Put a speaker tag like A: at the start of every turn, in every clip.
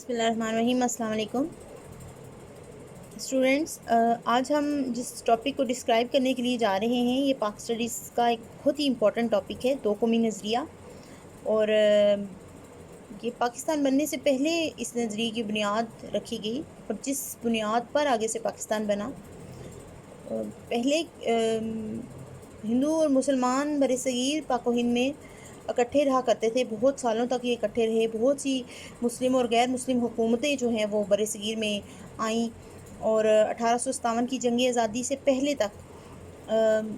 A: بسم اللہ الرحمن الرحیم۔ السلام علیکم اسٹوڈینٹس، آج ہم جس ٹاپک کو ڈسکرائب کرنے کے لیے جا رہے ہیں یہ پاک اسٹڈیز کا ایک بہت ہی امپورٹنٹ ٹاپک ہے، دو قومی نظریہ۔ اور یہ پاکستان بننے سے پہلے اس نظریے کی بنیاد رکھی گئی اور جس بنیاد پر آگے سے پاکستان بنا۔ پہلے ہندو اور مسلمان برصغیر پاک و ہند میں اکٹھے رہا کرتے تھے، بہت سالوں تک یہ اکٹھے رہے۔ بہت سی مسلم اور غیر مسلم حکومتیں جو ہیں وہ برصغیر میں آئیں، اور 1857 کی جنگ آزادی سے پہلے تک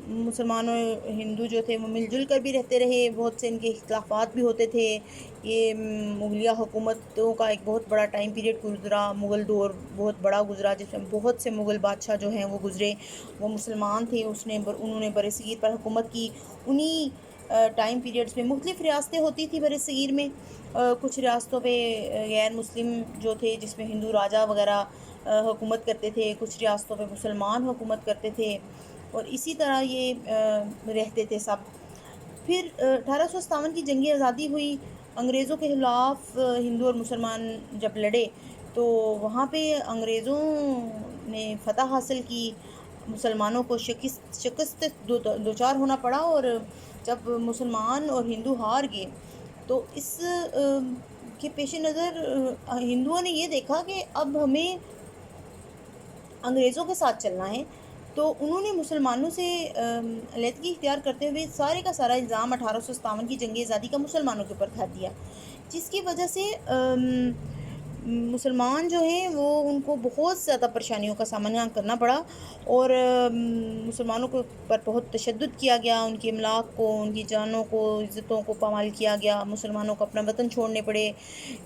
A: مسلمان اور ہندو جو تھے وہ مل جل کر بھی رہتے رہے۔ بہت سے ان کے اختلافات بھی ہوتے تھے۔ یہ مغلیہ حکومتوں کا ایک بہت بڑا ٹائم پیریڈ گزرا، مغل دور بہت بڑا گزرا، جس میں بہت سے مغل بادشاہ جو ہیں وہ گزرے، وہ مسلمان تھے۔ انہوں نے برصغیر پر حکومت کی۔ انہی ٹائم پیریڈز میں مختلف ریاستیں ہوتی تھی برصغیر میں۔ کچھ ریاستوں پہ غیر مسلم جو تھے، جس میں ہندو راجہ وغیرہ حکومت کرتے تھے، کچھ ریاستوں پہ مسلمان حکومت کرتے تھے، اور اسی طرح یہ رہتے تھے سب۔ پھر 1857 کی جنگ آزادی ہوئی، انگریزوں کے خلاف ہندو اور مسلمان جب لڑے تو وہاں پہ انگریزوں نے فتح حاصل کی، مسلمانوں کو شکست دوچار ہونا پڑا، اور جب مسلمان اور ہندو ہار گئے تو اس کے پیش نظر ہندوؤں نے یہ دیکھا کہ اب ہمیں انگریزوں کے ساتھ چلنا ہے، تو انہوں نے مسلمانوں سے علیحدگی اختیار کرتے ہوئے سارے کا سارا الزام 1857 کی جنگ آزادی کا مسلمانوں کے اوپر دھر دیا، جس کی وجہ سے مسلمان جو ہیں وہ ان کو بہت زیادہ پریشانیوں کا سامنا کرنا پڑا، اور مسلمانوں کو پر بہت تشدد کیا گیا، ان کی املاک کو، ان کی جانوں کو، عزتوں کو پامال کیا گیا۔ مسلمانوں کو اپنا وطن چھوڑنے پڑے،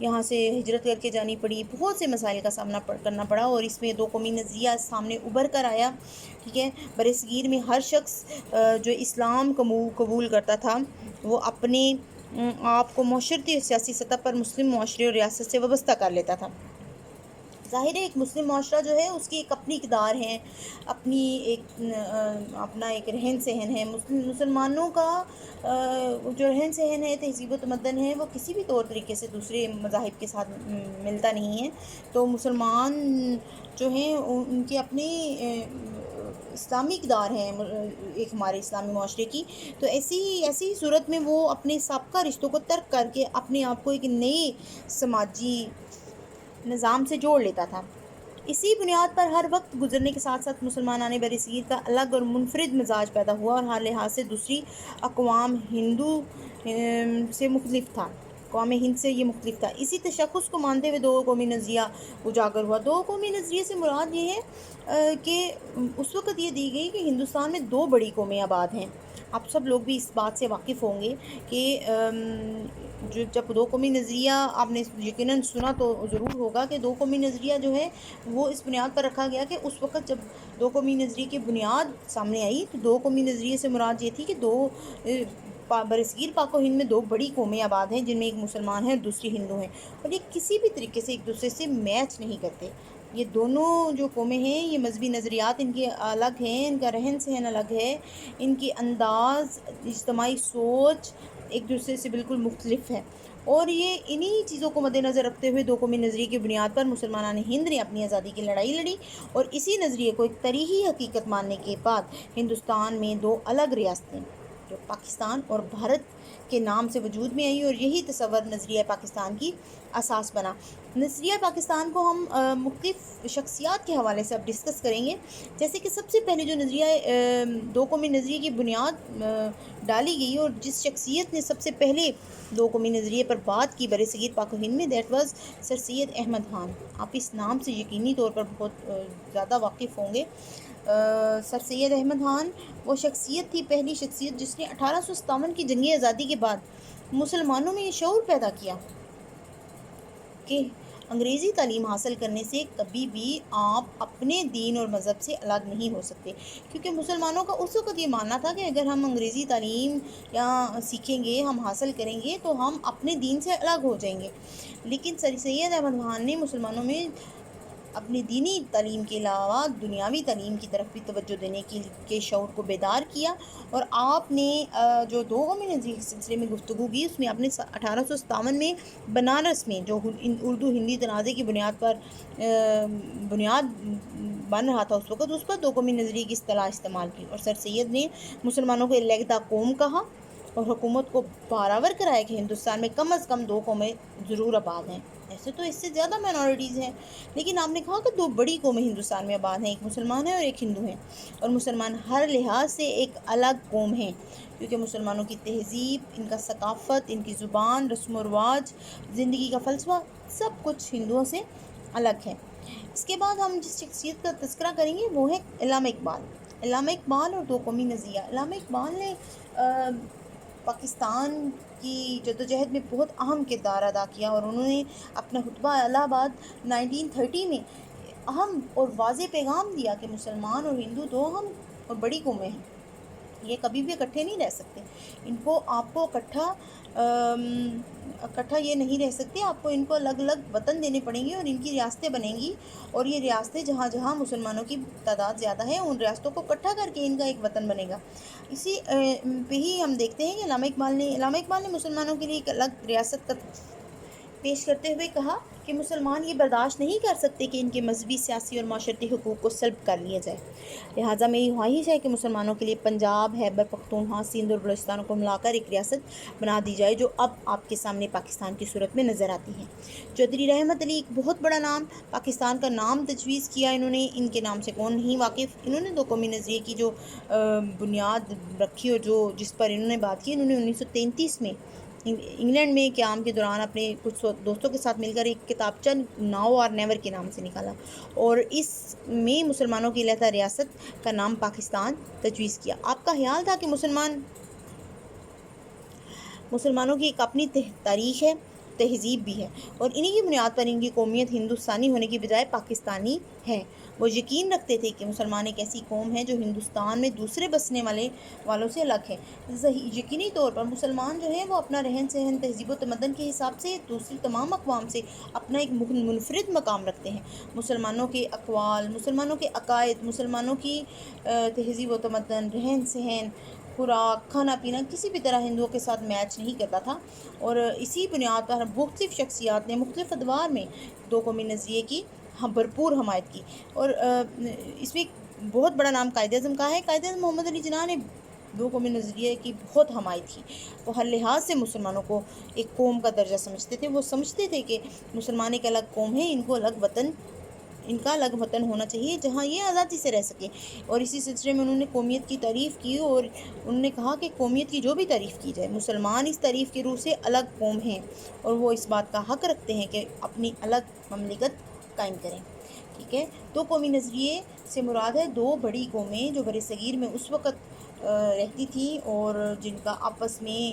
A: یہاں سے ہجرت کر کے جانی پڑی، بہت سے مسائل کا سامنا کرنا پڑا، اور اس میں دو قومی نظریہ سامنے ابھر کر آیا۔ ٹھیک ہے، برصغیر میں ہر شخص جو اسلام قبول کرتا تھا وہ اپنے آپ کو معاشرتی اور سیاسی سطح پر مسلم معاشرے اور ریاست سے وابستہ کر لیتا تھا۔ ظاہر ہے ایک مسلم معاشرہ جو ہے اس کی ایک اپنی اقدار ہے، اپنا ایک رہن سہن ہے۔ مسلمانوں کا جو رہن سہن ہے، تہذیب و تمدن ہے، وہ کسی بھی طور طریقے سے دوسرے مذاہب کے ساتھ ملتا نہیں ہے۔ تو مسلمان جو ہیں ان کے اپنے اسلامی اقدار ہیں ایک ہمارے اسلامی معاشرے کی، تو ایسی صورت میں وہ اپنے سابقہ رشتوں کو ترک کر کے اپنے آپ کو ایک نئے سماجی نظام سے جوڑ لیتا تھا۔ اسی بنیاد پر ہر وقت گزرنے کے ساتھ ساتھ مسلمانان برصغیر کا الگ اور منفرد مزاج پیدا ہوا، اور ہر لحاظ سے دوسری اقوام سے مختلف تھا۔ اقوام ہند سے یہ مختلف تھا۔ اسی تشخص کو مانتے ہوئے دو قومی نظریہ اجاگر ہوا۔ دو قومی نظریے سے مراد یہ ہے کہ اس وقت یہ دی گئی کہ ہندوستان میں دو بڑی قومیں آباد ہیں۔ آپ سب لوگ بھی اس بات سے واقف ہوں گے کہ جب دو قومی نظریہ آپ نے یقیناً سنا تو ضرور ہوگا کہ دو قومی نظریہ جو ہے وہ اس بنیاد پر رکھا گیا کہ اس وقت جب دو قومی نظریے کی بنیاد سامنے آئی تو دو قومی نظریے سے مراد یہ تھی کہ برصغیر پاک و ہند میں دو بڑی قومیں آباد ہیں، جن میں ایک مسلمان ہے اور دوسری ہندو ہیں، اور یہ کسی بھی طریقے سے ایک دوسرے سے میچ نہیں کرتے۔ یہ دونوں جو قومیں ہیں یہ مذہبی نظریات ان کے الگ ہیں، ان کا رہن سہن الگ ہے، ان کی انداز، اجتماعی سوچ ایک دوسرے سے بالکل مختلف ہے، اور یہ انہی چیزوں کو مد نظر رکھتے ہوئے دو قومی نظریے کی بنیاد پر مسلمانان ہند نے اپنی آزادی کی لڑائی لڑی، اور اسی نظریے کو ایک تاریخی حقیقت ماننے کے بعد ہندوستان میں دو الگ ریاستیں جو پاکستان اور بھارت کے نام سے وجود میں آئی، اور یہی تصور نظریہ پاکستان کی اساس بنا۔ نظریہ پاکستان کو ہم مختلف شخصیات کے حوالے سے اب ڈسکس کریں گے، جیسے کہ سب سے پہلے جو نظریہ دو قومی نظریے کی بنیاد ڈالی گئی اور جس شخصیت نے سب سے پہلے دو قومی نظریے پر بات کی برصغیر پاک و ہند میں، دیٹ واز سر سید احمد خان۔ آپ اس نام سے یقینی طور پر بہت زیادہ واقف ہوں گے۔ سر سید احمد خان وہ شخصیت تھی، پہلی شخصیت جس نے 1857 کی جنگ آزادی کے بعد مسلمانوں میں یہ شعور پیدا کیا کہ انگریزی تعلیم حاصل کرنے سے کبھی بھی آپ اپنے دین اور مذہب سے الگ نہیں ہو سکتے، کیونکہ مسلمانوں کا اس وقت یہ ماننا تھا کہ اگر ہم انگریزی تعلیم یا سیکھیں گے، ہم حاصل کریں گے تو ہم اپنے دین سے الگ ہو جائیں گے۔ لیکن سر سید احمد خان نے مسلمانوں میں اپنی دینی تعلیم کے علاوہ دنیاوی تعلیم کی طرف بھی توجہ دینے کے شعور کو بیدار کیا، اور آپ نے جو 2 قومی نظریے کے سلسلے میں گفتگو کی، اس میں آپ نے 1857 میں بنارس میں جو اردو ہندی تنازع کی بنیاد بن رہا تھا اس پر 2 قومی نظریے کی اصطلاح استعمال کی، اور سر سید نے مسلمانوں کو علیحدہ قوم کہا اور حکومت کو باراور کرایا کہ ہندوستان میں کم از کم 2 قومیں ضرور آباد ہیں۔ ایسے تو اس سے زیادہ مائنورٹیز ہیں، لیکن آپ نے کہا کہ 2 بڑی قومیں ہندوستان میں آباد ہیں، ایک مسلمان ہیں اور ایک ہندو ہیں، اور مسلمان ہر لحاظ سے ایک الگ قوم ہیں، کیونکہ مسلمانوں کی تہذیب، ان کا ثقافت، ان کی زبان، رسم و رواج، زندگی کا فلسفہ سب کچھ ہندوؤں سے الگ ہے۔ اس کے بعد ہم جس شخصیت کا تذکرہ کریں گے وہ ہے علامہ اقبال۔ علامہ اقبال اور 2 قومی نظریہ۔ علامہ اقبال نے پاکستان کی جدوجہد میں بہت اہم کردار ادا کیا، اور انہوں نے اپنا خطبہ الہ آباد 1930 میں اہم اور واضح پیغام دیا کہ مسلمان اور ہندو 2 اہم اور بڑی قومیں ہیں، یہ کبھی بھی اکٹھے نہیں رہ سکتے، آپ کو اکٹھا یہ نہیں رہ سکتے، آپ کو ان کو الگ الگ وطن دینے پڑیں گے، اور ان کی ریاستیں بنیں گی، اور یہ ریاستیں جہاں جہاں مسلمانوں کی تعداد زیادہ ہے ان ریاستوں کو اکٹھا کر کے ان کا ایک وطن بنے گا۔ اسی پہ ہی ہم دیکھتے ہیں کہ علامہ اقبال نے مسلمانوں کے لیے ایک الگ ریاست کا پیش کرتے ہوئے کہا کہ مسلمان یہ برداشت نہیں کر سکتے کہ ان کے مذہبی، سیاسی اور معاشرتی حقوق کو سلب کر لیا جائے، لہٰذا میری خواہش ہے کہ مسلمانوں کے لیے پنجاب، خیبر پختونخوا، سندھ اور بلوچستان کو ملا کر ایک ریاست بنا دی جائے، جو اب آپ کے سامنے پاکستان کی صورت میں نظر آتی ہے۔ چودھری رحمت علی ایک بہت بڑا نام، پاکستان کا نام تجویز کیا انہوں نے، ان کے نام سے کون نہیں واقف۔ انہوں نے 2 قومی نظریے کی جو بنیاد رکھی اور جس پر انہوں نے بات کی، انہوں نے 1933 میں انگلینڈ میں قیام کے دوران اپنے کچھ دوستوں کے ساتھ مل کر ایک کتابچہ ناؤ اور نیور کے نام سے نکالا، اور اس میں مسلمانوں کی علیحدہ ریاست کا نام پاکستان تجویز کیا۔ آپ کا خیال تھا کہ مسلمانوں کی ایک اپنی تاریخ ہے، تہذیب بھی ہے، اور انہی کی بنیاد پر ان کی قومیت ہندوستانی ہونے کی بجائے پاکستانی ہے۔ وہ یقین رکھتے تھے کہ مسلمان ایک ایسی قوم ہے جو ہندوستان میں دوسرے بسنے والوں سے الگ ہے۔ یقینی طور پر مسلمان جو ہیں وہ اپنا رہن سہن، تہذیب و تمدن کے حساب سے دوسری تمام اقوام سے اپنا ایک منفرد مقام رکھتے ہیں۔ مسلمانوں کے اقوال، مسلمانوں کے عقائد، مسلمانوں کی تہذیب و تمدن، رہن سہن، خوراک، کھانا پینا کسی بھی طرح ہندوؤں کے ساتھ میچ نہیں کرتا تھا، اور اسی بنیاد پر مختلف شخصیات نے مختلف ادوار میں 2 قومی نظریے کی بھرپور حمایت کی، اور اس میں بہت بڑا نام قائد اعظم کا ہے۔ قائد اعظم محمد علی جناح نے 2 قومی نظریے کی بہت حمایت کی۔ وہ ہر لحاظ سے مسلمانوں کو ایک قوم کا درجہ سمجھتے تھے، وہ سمجھتے تھے کہ مسلمان ایک الگ قوم ہے، ان کا الگ وطن ہونا چاہیے جہاں یہ آزادی سے رہ سکے، اور اسی سلسلے میں انہوں نے قومیت کی تعریف کی، اور انہوں نے کہا کہ قومیت کی جو بھی تعریف کی جائے، مسلمان اس تعریف کی روح سے الگ قوم ہیں، اور وہ اس بات کا حق رکھتے ہیں کہ اپنی الگ مملکت قائم کریں۔ ٹھیک ہے، 2 قومی نظریے سے مراد ہے 2 بڑی قومیں جو برصغیر میں اس وقت رہتی تھیں، اور جن کا آپس میں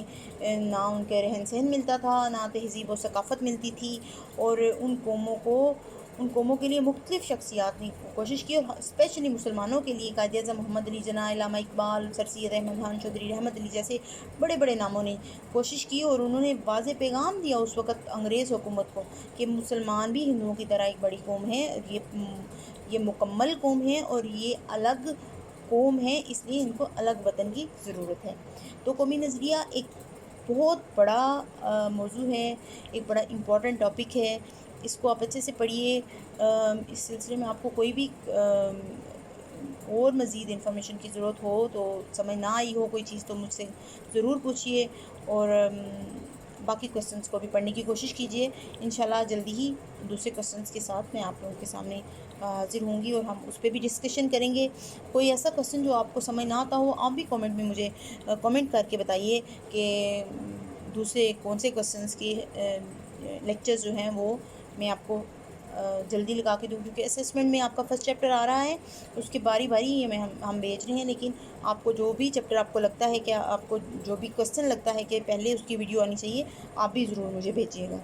A: نہ ان کے رہن سہن ملتا تھا، نہ تہذیب و ثقافت ملتی تھی، اور ان قوموں کے لیے مختلف شخصیات نے کوشش کی، اور اسپیشلی مسلمانوں کے لیے قائد اعظم محمد علی جناح، علامہ اقبال، سر سید احمد خان، چودھری رحمت علی جیسے بڑے بڑے ناموں نے کوشش کی، اور انہوں نے واضح پیغام دیا اس وقت انگریز حکومت کو کہ مسلمان بھی ہندوؤں کی طرح ایک بڑی قوم ہے، یہ مکمل قوم ہے، اور یہ الگ قوم ہے، اس لیے ان کو الگ وطن کی ضرورت ہے۔ 2 قومی نظریہ ایک بہت بڑا موضوع ہے، ایک بڑا امپورٹنٹ ٹاپک ہے، اس کو آپ اچھے سے پڑھیے۔ اس سلسلے میں آپ کو کوئی بھی اور مزید انفارمیشن کی ضرورت ہو، تو سمجھ نہ آئی ہو کوئی چیز، تو مجھ سے ضرور پوچھیے، اور باقی کوسچنس کو بھی پڑھنے کی کوشش کیجیے۔ انشاءاللہ جلدی ہی دوسرے کوسچنس کے ساتھ میں آپ لوگوں کے سامنے حاضر ہوں گی، اور ہم اس پہ بھی ڈسکشن کریں گے۔ کوئی ایسا کوسچن جو آپ کو سمجھ نہ آتا ہو، آپ بھی کامنٹ میں مجھے کامنٹ کر کے بتائیے کہ دوسرے کون سے کوسچنس کی لیکچرز جو ہیں وہ میں آپ کو جلدی لگا کے دوں، کیونکہ اسسمنٹ میں آپ کا فرسٹ چیپٹر آ رہا ہے، اس کے باری یہ ہم بھیج رہے ہیں، لیکن آپ کو جو بھی چیپٹر آپ کو لگتا ہے کہ آپ کو جو بھی کوسچن لگتا ہے کہ پہلے اس کی ویڈیو آنی چاہیے، آپ بھی ضرور مجھے بھیجیے گا۔